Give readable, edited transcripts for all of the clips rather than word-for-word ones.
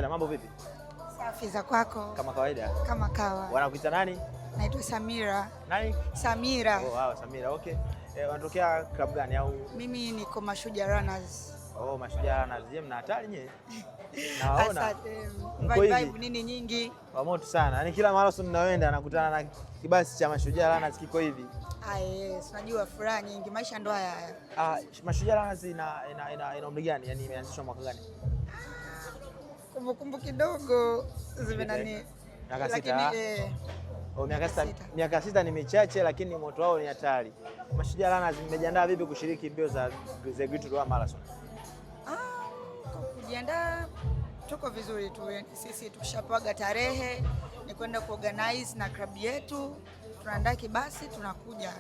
Na mambo vipi? Safi za kwako? Kama kawaida. Kama kawa. Wanakuita nani? Naitwa Samira. Nani? Samira. Oh, wow, Samira. Okay. Wanatokea club gani au? Mimi niko Mashujaa Runners. Oh, Mashujaa Runners. Je, mna hatari nyewe? Naona. Asante. Mko Vibe nini nyingi? Wa moto sana. Yaani kila marathon ninayoenda nakutana na kibasi cha Mashujaa Runners kiko hivi. Yes, unajua furaha nyingi. Maisha ndo haya. Mashujaa Runners ina umri gani? Yaani imeanzishwa mwaka gani? Kumbukumbu kidogo zimenani. Miaka sita. Miaka sita ni michache lakini moto wao ni hatari. Mashujaa Runners mmejiandaa vipi kushiriki mbio za The Great Ruaha Marathon? Kujiandaa tuko vizuri tu. Sisi tukishapaga tarehe ni kwenda kuorganize na club yetu. Tunaandaa kibasi tunakuja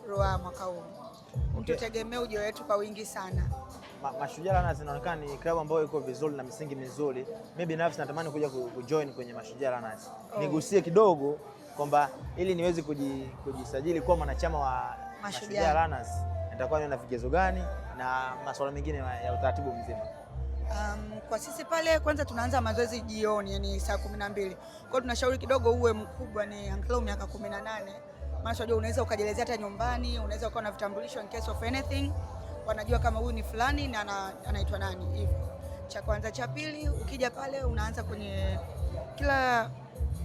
Ruaha mwaka huu. Okay. Tutegemea ujio wetu kwa wingi sana. Mashujaa Runners inaonekana ni klabu ambayo iko vizuri na misingi mizuri. Mimi binafsi natamani kuja kujoin kwenye Mashujaa Runners. Nigusie kidogo kwamba ili niweze kujisajili kuwa mwanachama wa Mashujaa Runners nitakuwa na vigezo gani na masuala mengine ya utaratibu mzima. Kwa sisi pale kwanza tunaanza mazoezi jioni, yani saa 12. Kwa hiyo tunashauri kidogo uwe mkubwa, ni angalau miaka 18. Maana unajua unaweza ukajelezea hata nyumbani, unaweza ukawa na vitambulisho in case of anything. Wanajua kama huyu ni fulani na anaitwa nani hivyo. Cha kwanza. Cha pili, ukija pale unaanza kwenye kila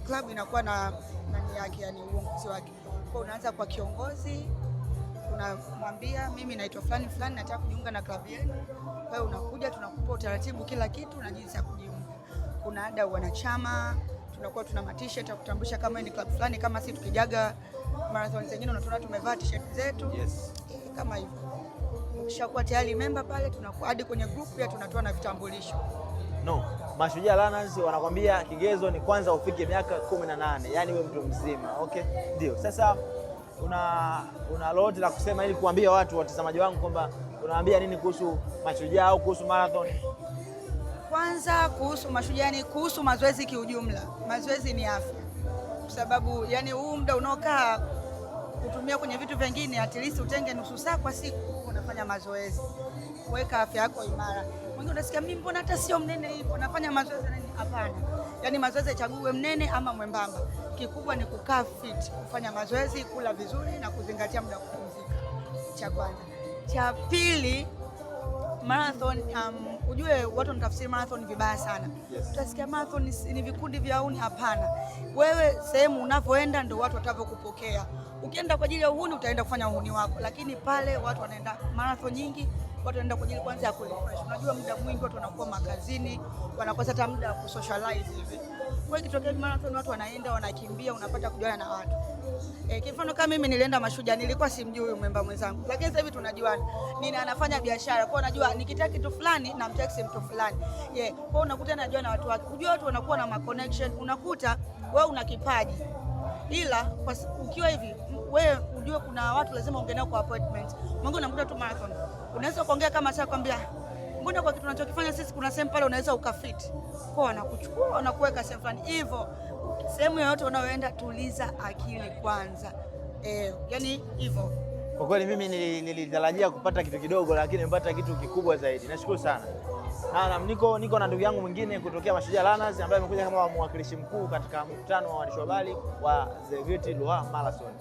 club inakuwa na nani yake, yani uongozi wake. Kwa unaanza kwa kiongozi, unamwambia mimi naitwa fulani fulani nataka kujiunga na klabu yenu. Wewe unakuja, tunakupa utaratibu kila kitu na jinsi ya kujiunga. Kuna ada wanachama, tunakuwa tuna t-shirt ya kutambulisha kama ni club fulani, kama sisi tukijaga marathon zingine unatuna tumevaa t-shirt zetu. Yes. Kama hivyo. Ukishakuwa tayari member pale tunakuwa hadi kwenye group pia tunatoa na vitambulisho. No, Mashujaa Runners wanakwambia kigezo ni kwanza ufike miaka 18, yani wewe mtu mzima. Okay? Ndio. Sasa una lolote la kusema ili kuambia watu watazamaji wangu kwamba unawaambia nini kuhusu Mashujaa au kuhusu marathon? Kwanza kuhusu Mashujaa ni kuhusu mazoezi kiujumla. Mazoezi ni afya. Kwa sababu yani huu muda unaokaa kutumia kwenye vitu vingine, at least utenge nusu saa kwa siku unafanya mazoezi. Weka afya yako imara. Mwingine unasikia mimi mbona hata sio mnene hivyo, nafanya mazoezi na nini? Hapana. Yaani mazoezi chague mnene ama mwembamba. Kikubwa ni kukaa fit, kufanya mazoezi, kula vizuri na kuzingatia muda wa kupumzika. Cha kwanza. Cha pili, marathon ujue watu wanatafsiri marathon vibaya sana. Yes. Utasikia marathon ni vikundi vya uhuni. Hapana. Wewe sehemu unavyoenda ndio watu watakavyokupokea. Ukienda kwa ajili ya uhuni utaenda kufanya uhuni wako, lakini pale watu wanaenda marathon nyingi, watu wanaenda kwa ajili kwanza ya kurefresh. Unajua muda mwingi watu wanakuwa makazini, wanakosa hata muda wa kusocialize hivi. Kwa hiyo kitokea marathon watu wanaenda wanakimbia, unapata kujuana na watu. Kwa mfano kama mimi nilienda Mashujaa, nilikuwa simjui huyu member mwenzangu, lakini sasa hivi tunajuana. Anafanya biashara, kwa unajua nikitaka kitu fulani na mtaxi mtu fulani. Kwa unakuta najua na watu wake. Unajua watu wanakuwa na connection, unakuta wewe una kipaji. Ila ukiwa hivi wewe unajua kuna watu lazima ongea nao kwa appointment. Mungu unakuta tu marathon. Unaweza kuongea kama sasa kwambia mbona kwa kitu tunachokifanya sisi kuna sehemu pale unaweza ukafit. Kwa wanakuchukua wanakuweka sehemu fulani. Hivyo sehemu yoyote unayoenda tuliza akili kwanza. Yani hivyo. Kwa kweli mimi nilitarajia kupata kitu kidogo lakini nimepata kitu kikubwa zaidi. Nashukuru sana. Na niko na ndugu yangu mwingine kutokea Mashujaa Runners ambaye amekuja kama mwakilishi mkuu katika mkutano wa waandishi wa habari wa The Great Ruaha Marathon.